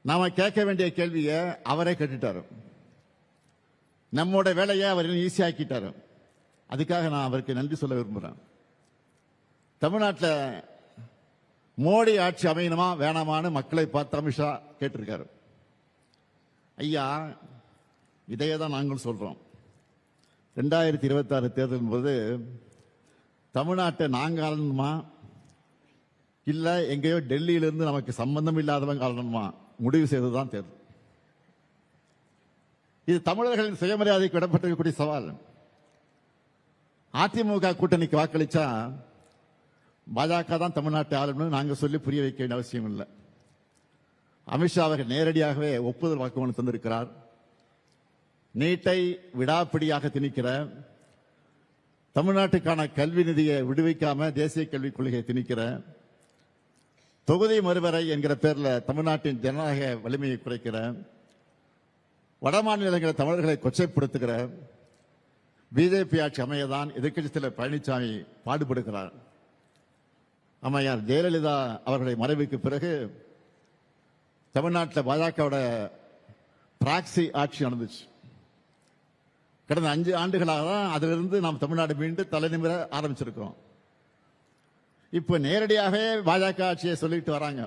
நாம கேட்க வேண்டிய கேள்வியை அவரே கேட்டுட்டாரு. நம்மோட வேலையை அவர் ஈஸியாக்கிட்டாரு. அதுக்காக நான் அவருக்கு நன்றி சொல்ல விரும்புகிறேன். தமிழ்நாட்டில் மோடி ஆட்சி அமையணுமா வேணாமான்னு மக்களை பார்த்து அமித்ஷா கேட்டிருக்காரு. ஐயா, இதையே தான் நாங்களும் சொல்றோம். 2026 தேர்தலின் போது தமிழ்நாட்டை நாங்கள் ஆளணுமா இல்ல எங்கேயோ டெல்லியிலிருந்து நமக்கு சம்பந்தம் இல்லாதவங்க ஆளணுமா முடிவு செய்ததுதான் தேர்தல். இது தமிழர்களின் சுயமரியாதைக்கு விடப்பட்டிருக்கக்கூடிய சவால். அதிமுக கூட்டணிக்கு வாக்களிச்சா பாஜக தான் தமிழ்நாட்டை ஆளணும்னு நாங்க சொல்லி புரிய வைக்க வேண்டிய அவசியம் இல்லை. அமித்ஷா அவர்கள் நேரடியாகவே ஒப்புதல் வாக்குமூலம் தந்திருக்கிறார். நீட்டை விடாப்பிடியாக திணிக்கிற, தமிழ்நாட்டுக்கான கல்வி நிதியை விடுவிக்காம தேசிய கல்விக் கொள்கையை திணிக்கிற, தொகுதி மறுவரை என்கிற பேரில் தமிழ்நாட்டின் ஜனநாயக வலிமையை குறைக்கிற, வடமாநிலங்களை தமிழர்களை கொச்சைப்படுத்துகிற பிஜேபி ஆட்சி அமையதான் எதிர்க்கட்சித் தலைவர் பழனிசாமி பாடுபடுகிறார். அம்மையார் ஜெயலலிதா அவர்களுடைய மறைவுக்கு பிறகு தமிழ்நாட்டில் பாஜகவோட பிராக்சி ஆட்சி நடந்துச்சு. கடந்த 5 ஆண்டுகளாக தான் அதிலிருந்து நாம் தமிழ்நாடு மீண்டும் தலைநிமிர ஆரம்பிச்சிருக்கிறோம். இப்ப நேரடியாகவே பாஜக ஆட்சியை சொல்லிட்டு வராங்க.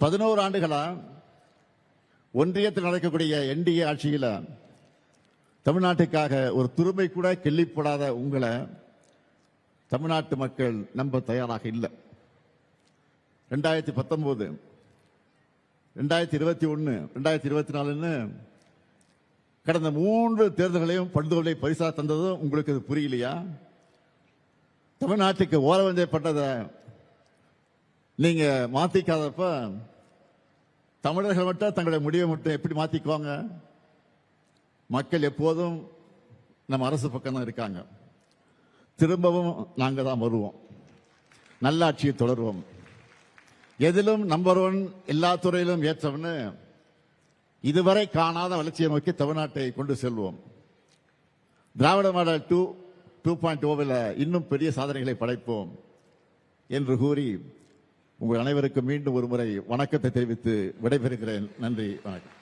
11 ஆண்டுகளா ஒன்றியத்தில் நடக்கக்கூடிய என்டிஏ ஆட்சியில தமிழ்நாட்டுக்காக ஒரு துருமை கூட கிள்ளிப்படாத உங்களை தமிழ்நாட்டு மக்கள் நம்ப தயாராக இல்லை. 2019, 2021, 2024 கடந்த 3 தேர்தல்களையும் பண்புகளை பரிசா தந்ததும் உங்களுக்கு அது புரியலையா? தமிழ்நாட்டுக்கு ஓரவஞ்சப்பட்டதை நீங்க மாத்திக்காதப்ப தமிழர்கள் மட்டும் தங்களுடைய முடிவை மட்டும் எப்படி மாத்திக்குவாங்க? மக்கள் எப்போதும் நம்ம அரசு பக்கம் தான் இருக்காங்க. திரும்பவும் நாங்க தான் வருவோம். நல்லாட்சியை தொடருவோம். எதிலும் நம்பர் 1, எல்லா துறையிலும் ஏற்றவன்னு இதுவரை காணாத வளர்ச்சியை நோக்கி தமிழ்நாட்டை கொண்டு செல்வோம். திராவிட மாடல் 2.0 இன்னும் பெரிய சாதனைகளை படைப்போம் என்று கூறி உங்கள் அனைவருக்கும் மீண்டும் ஒரு முறை வணக்கத்தை தெரிவித்து விடைபெறுகிறேன். நன்றி, வணக்கம்.